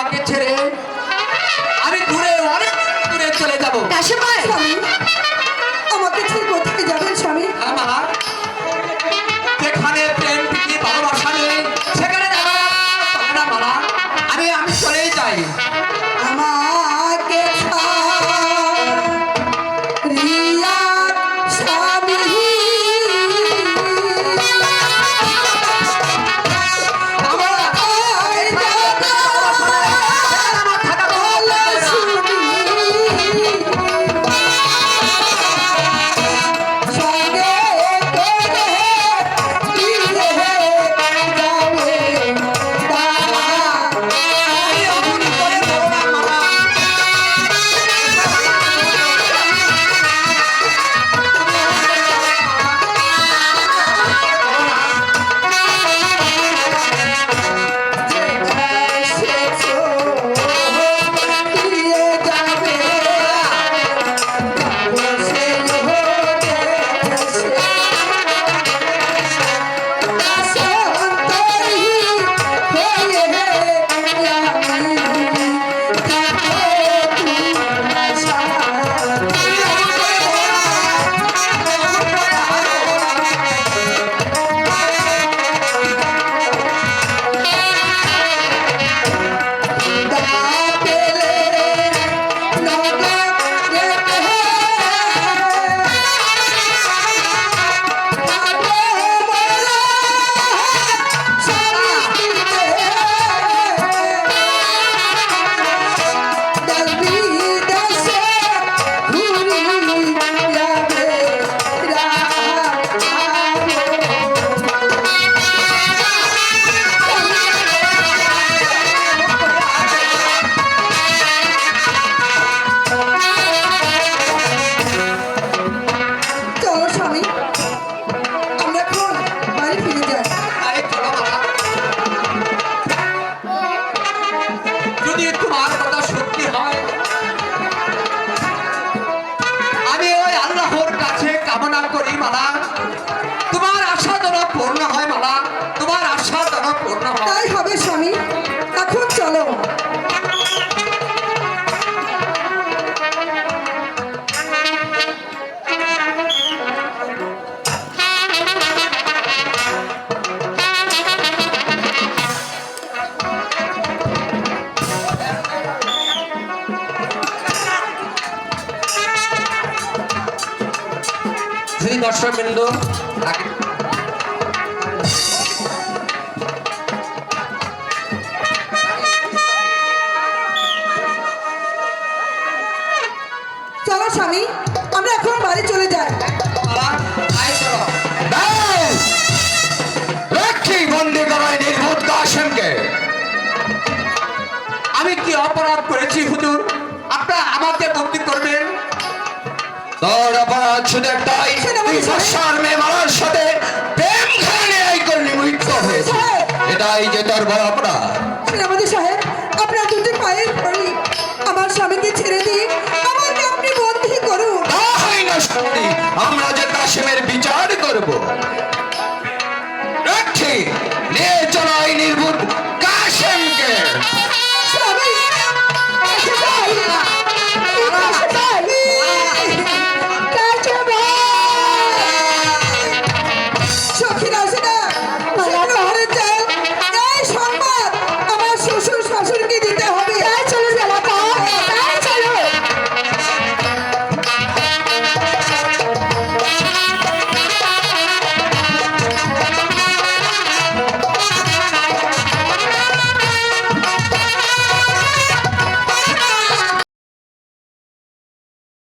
তোমাকে ছেড়ে আমি দূরে অনেক দূরে চলে যাব। কাশেম ভাই, আমাকে ছেড়ে কোথায় যাবেন স্বামী? আমার যেখানে প্রেম প্রীতি ভালোবাসা নেই সেখানে যাবো না মালা। আমি চলেই যাই। আমাকে ছাড়িয়া স্বামী তাই হবে স্বামী, এখন চলো। দর্শকবৃন্দ, চলো স্বামী, আমরা এখন বাড়ি চলে যাই। বন্দি করায় নির্বোধ কাশেমকে। আমি কি অপরাধ করেছি হুজুর আপনারা আমাকে বন্দি করবেন? তোর অপরাধ শুধু একটাই, তুই বর্ষার মেয়ে মালার সাথে প্রেম খেলে এই করলি, মৃত্যু হয়েছে। এটাই যে তোর বড় অপরাধ। সেনাপতি সাহেব, আপনার দুটি পায়ের পড়ি, আমার স্বামীকে ছেড়ে দিয়ে আমাকে আপনি বন্দি করুন। তা হয় না সত্যি, আমরা যে কাশেমের বিচার করব। নিয়ে চলো এই নির্বোধ কাশেমকে।